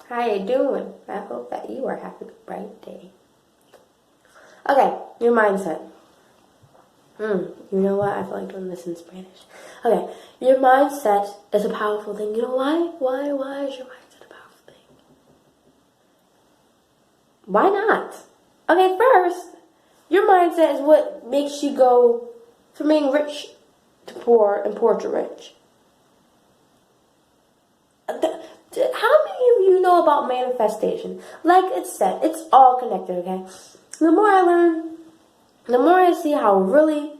How you doing? I hope that you are having a bright day. Okay, your mindset. You know what? I feel like doing this in Spanish. Okay, your mindset is a powerful thing. You know why? Why is your mindset a powerful thing? Why not? Okay, first, your mindset is what makes you go from being rich to poor and poor to rich. How many of you know about manifestation? Like it's said, it's all connected, okay? The more I learn, the more I see how really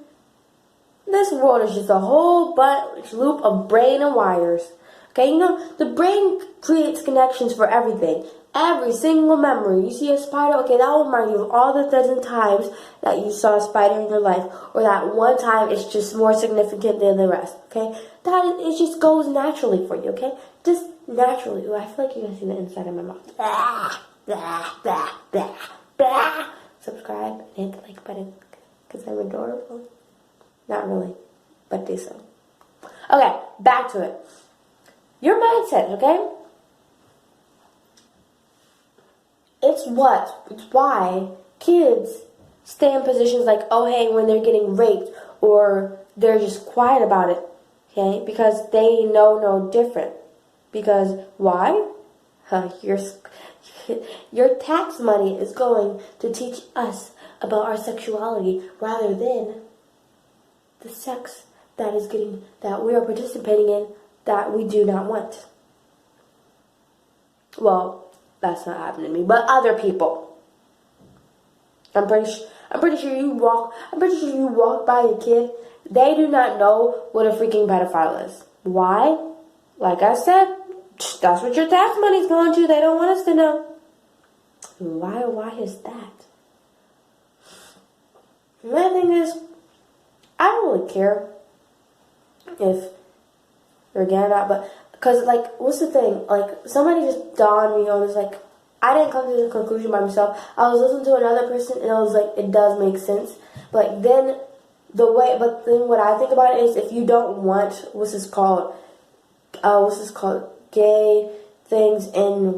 this world is just a whole bunch loop of brain and wires. Okay, you know, the brain creates connections for everything. Every single memory. You see a spider, okay, that will remind you of all the dozen times that you saw a spider in your life. Or that one time it's just more significant than the rest, okay? It just goes naturally for you, okay? Just naturally. Ooh, I feel like you guys see the inside of my mouth. Blah, blah, blah, blah, blah. Subscribe and hit the like button because I'm adorable. Not really, but do so. Okay, back to it. Your mindset, okay? It's why kids stay in positions like, oh hey, when they're getting raped, or they're just quiet about it, okay? Because they know no different. Because why? Your tax money is going to teach us about our sexuality rather than the sex that we are participating in that we do not want. Well, that's not happening to me, but other people. I'm pretty sure you walk by a kid, they do not know what a freaking pedophile is. Why? Like I said, that's what your tax money's going to. They don't want us to know. Why is that? My thing is, I don't really care if you're gay or not, but because, like, what's the thing? Like, somebody just dawned me on this, like, I didn't come to this conclusion by myself. I was listening to another person, and I was like, it does make sense. But then what I think about it is, if you don't want, gay things and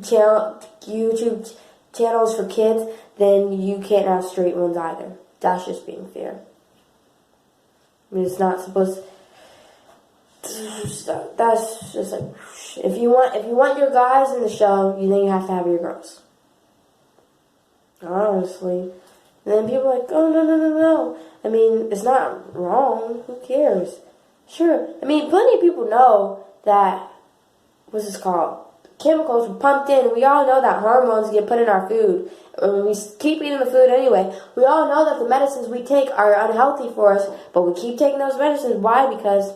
YouTube channels for kids, then you can't have straight ones either. That's just being fair. I mean, it's not supposed to, that's just like, if you want your guys in the show, then you have to have your girls. Honestly. And then people are like, oh, no. I mean, it's not wrong. Who cares? Sure. I mean, plenty of people know that, chemicals were pumped in. We all know that hormones get put in our food. We keep eating the food anyway. We all know that the medicines we take are unhealthy for us, but we keep taking those medicines. Why? Because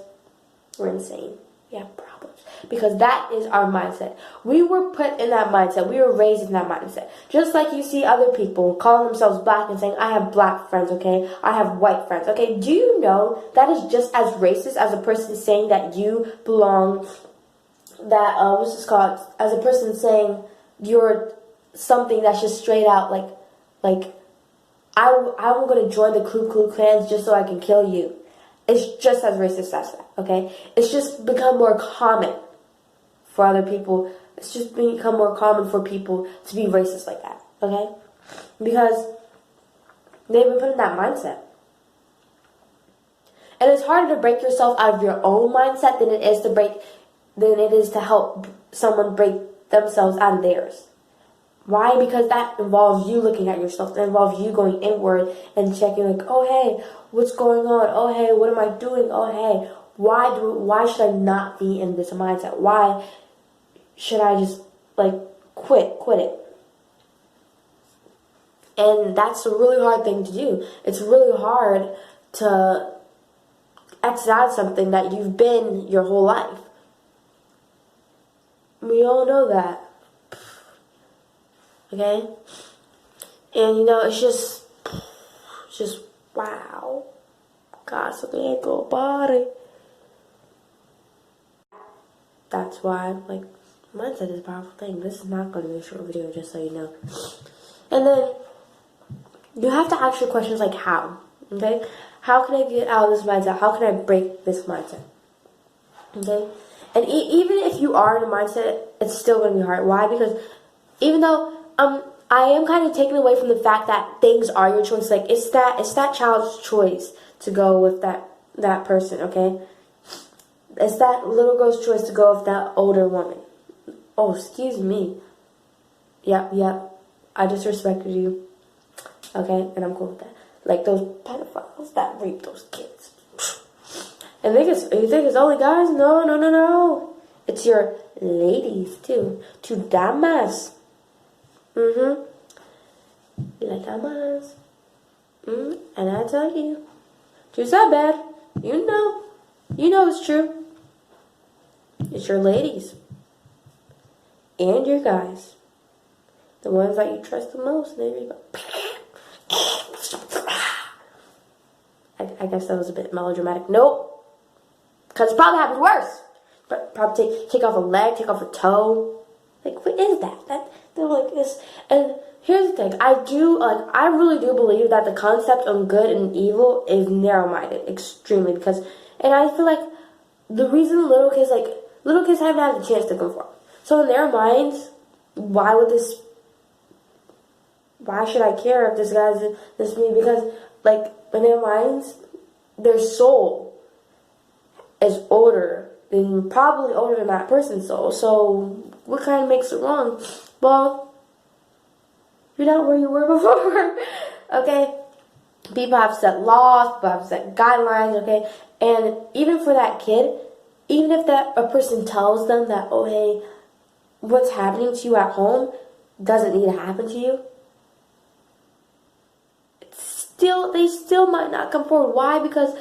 we're insane. We have problems. Because that is our mindset. We were put in that mindset. We were raised in that mindset. Just like you see other people calling themselves black and saying, I have black friends, okay? I have white friends, okay? Do you know that is just as racist as a person saying that you belong, as a person saying you're something that's just straight out like I'm going to join the Ku Klux Klan just so I can kill you. It's just as racist as that, okay? It's just become more common for other people. It's just become more common for people to be racist like that, okay? Because they've been put in that mindset. And it's harder to break yourself out of your own mindset than it is to help someone break themselves out of theirs. Why? Because that involves you looking at yourself. That involves you going inward and checking, like, oh, hey, what's going on? Oh, hey, what am I doing? Oh, hey, why should I not be in this mindset? Why should I just, quit it? And that's a really hard thing to do. It's really hard to exit out something that you've been your whole life. We all know that. Okay? And it's just wow. God, so they ain't go body. That's why, mindset is a powerful thing. This is not going to be a short video, just so you know. And then, you have to ask your questions like how. Okay? How can I get out of this mindset? How can I break this mindset? Okay? And even if you are in a mindset, it's still going to be hard. Why? Because even though I am kind of taken away from the fact that things are your choice. Like it's that child's choice to go with that person. Okay, it's that little girl's choice to go with that older woman. Oh, excuse me. Yep. I disrespected you. Okay, and I'm cool with that. Like those pedophiles that rape those kids. And you think it's only guys? No. It's your ladies too. To damas. You like damas? And I tell you, she's not bad. You know it's true. It's your ladies and your guys, the ones that you trust the most. There you go. I guess that was a bit melodramatic. Nope, because it probably happens worse. But probably take off a leg, take off a toe. Like, what is that? They're like this. And here's the thing. I really do believe that the concept of good and evil is narrow-minded, extremely. And I feel like the reason little kids haven't had a chance to conform. So in their minds, why should I care if this guy's this me? Because, like, in their minds, their soul is probably older than that person's soul. So what kind of makes it wrong? Well, you're not where you were before. Okay? People have set laws, people have set guidelines, okay? And even for that kid, even if a person tells them that, oh, hey, what's happening to you at home doesn't need to happen to you, they still might not come forward. Why? Because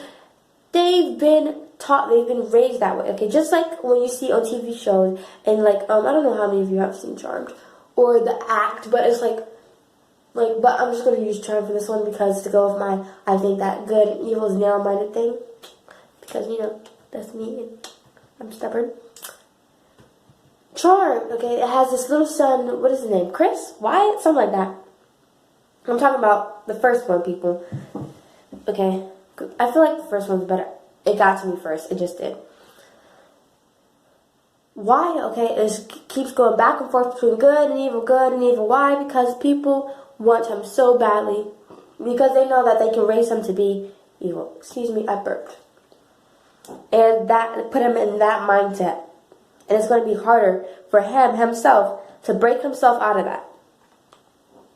they've been raised that way. Okay, just like when you see on TV shows and like I don't know how many of you have seen Charmed or The Act, but it's like but I'm just gonna use Charmed for this one because to go with I think that good and evil is narrow-minded thing, because that's me and I'm stubborn. Charmed, okay, it has this little son. What is his name? Chris? Wyatt? Something like that. I'm talking about the first one, people. Okay, I feel like the first one's better. It got to me first. It just did. Why? Okay, it keeps going back and forth between good and evil, good and evil. Why? Because people want him so badly. Because they know that they can raise him to be evil. Excuse me, I burped. And that put him in that mindset. And it's going to be harder for himself, to break himself out of that.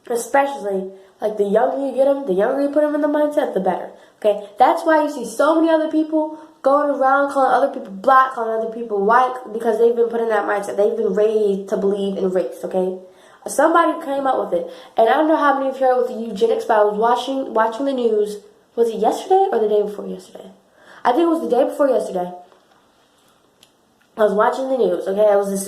Especially, like, the younger you get him, the younger you put him in the mindset, the better. Okay? That's why you see so many other people going around calling other people black, calling other people white, because they've been put in that mindset. They've been raised to believe in race, okay? Somebody came up with it. And I don't know how many of you heard with the eugenics, but I was watching the news. Was it yesterday or the day before yesterday? I think it was the day before yesterday. I was watching the news, okay? It was this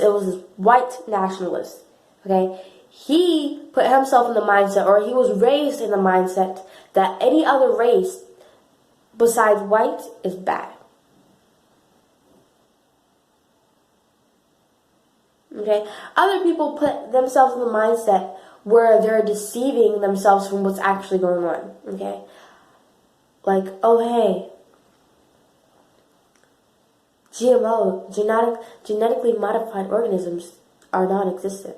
white nationalist, okay? He put himself in the mindset, or he was raised in the mindset, that any other race besides white is bad. Okay? Other people put themselves in the mindset where they're deceiving themselves from what's actually going on. Okay? Like, oh, hey, GMO, genetically modified organisms, are non-existent.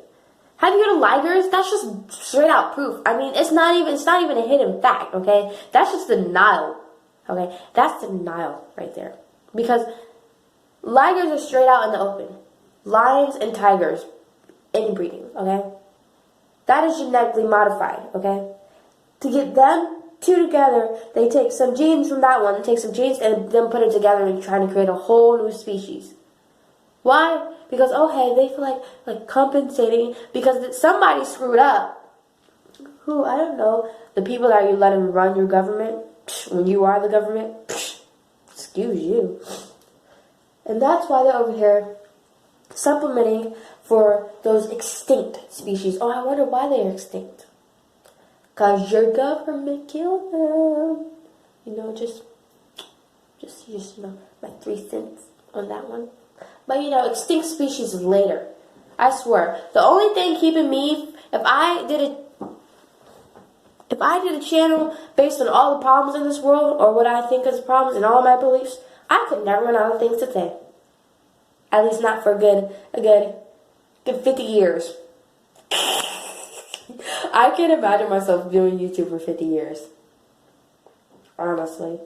Have you heard of Ligers? That's just straight out proof. I mean, it's not even a hidden fact, okay? That's just denial, okay? That's denial right there. Because Ligers are straight out in the open. Lions and tigers inbreeding, okay? That is genetically modified, okay? To get them two together, they take some genes from that one, take some genes and then put it together and trying to create a whole new species. Why? Because, oh, hey, they feel like compensating because somebody screwed up. Who? I don't know. The people that you let them run your government, when you are the government, excuse you. And that's why they're over here supplementing for those extinct species. Oh, I wonder why they're extinct. Because your government killed them. Just my 3 cents on that one. But, extinct species is later. I swear. The only thing keeping me, if I did a channel based on all the problems in this world, or what I think is problems and all my beliefs, I could never run out of things to say. At least not for a good 50 years. I can't imagine myself doing YouTube for 50 years. Honestly.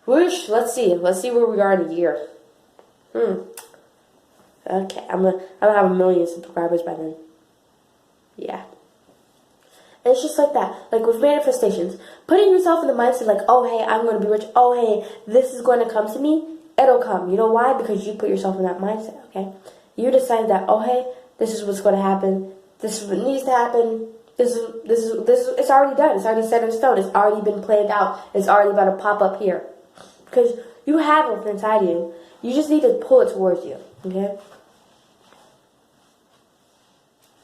Whoosh, let's see where we are in a year. Okay, I'm gonna have 1 million subscribers by then. Yeah. And it's just like that. Like with manifestations. Putting yourself in the mindset like, oh hey, I'm gonna be rich. Oh hey, this is gonna come to me. It'll come. You know why? Because you put yourself in that mindset, okay? You decide that, oh hey, this is what's gonna happen. This is what needs to happen. This is it's already done. It's already set in stone. It's already been planned out. It's already about to pop up here. Because you have it inside you. You just need to pull it towards you. Okay?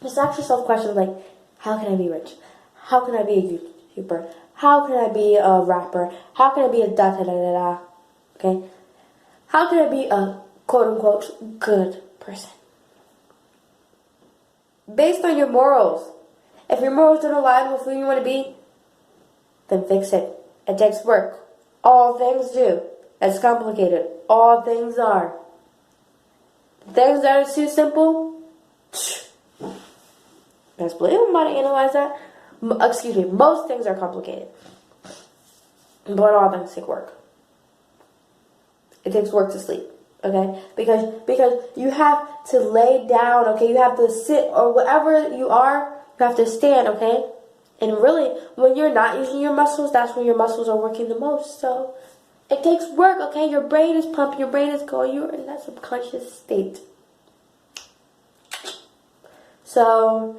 Just ask yourself questions like, how can I be rich? How can I be a YouTuber? How can I be a rapper? How can I be a da-da-da-da-da? Okay? How can I be a quote-unquote good person? Based on your morals. If your morals don't align with who you want to be, then fix it. It takes work. All things do. It's complicated. All things are. Things that are too simple, best believe I'm about to analyze that. Excuse me, most things are complicated. But all things take work. It takes work to sleep. Okay? Because you have to lay down, okay? You have to sit, or whatever you are, you have to stand, okay? And really, when you're not using your muscles, that's when your muscles are working the most. So, it takes work, okay? Your brain is pumping, your brain is going, you're in that subconscious state. So,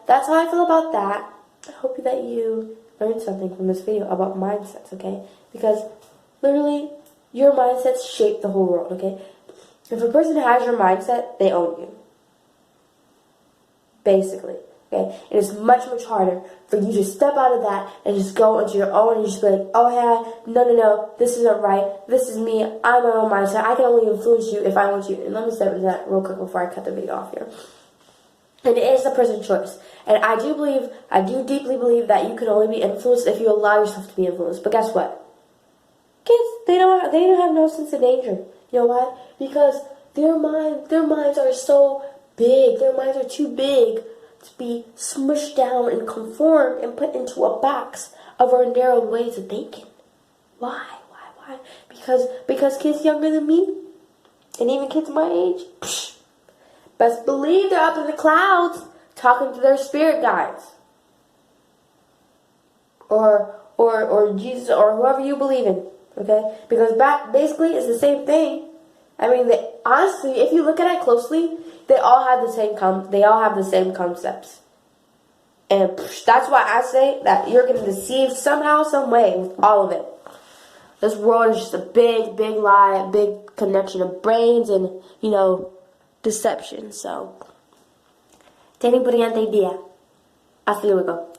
that's how I feel about that. I hope that you learned something from this video about mindsets, okay? Because, literally, your mindsets shape the whole world, okay? If a person has your mindset, they own you. Basically. Okay? It is much, much harder for you to step out of that and just go into your own and just be like, oh yeah, no, this isn't right. This is me. I'm my own mindset. I can only influence you if I want you. And let me step into that real quick before I cut the video off here. And it is the person's choice. And I do deeply believe that you can only be influenced if you allow yourself to be influenced. But guess what? Kids, they don't have no sense of danger. You know why? Because their minds are so big. Their minds are too big to be smushed down and conformed and put into a box of our narrowed ways of thinking. Why? Because kids younger than me, and even kids my age, best believe they're up in the clouds talking to their spirit guides. Or Jesus, or whoever you believe in. Okay? Because basically it's the same thing. I mean, honestly, if you look at it closely, they all have the same concepts. And that's why I say that you're going to deceive somehow, some way with all of it. This world is just a big, big lie, a big connection of brains and, deception. So, tienen brillante idea. Hasta luego.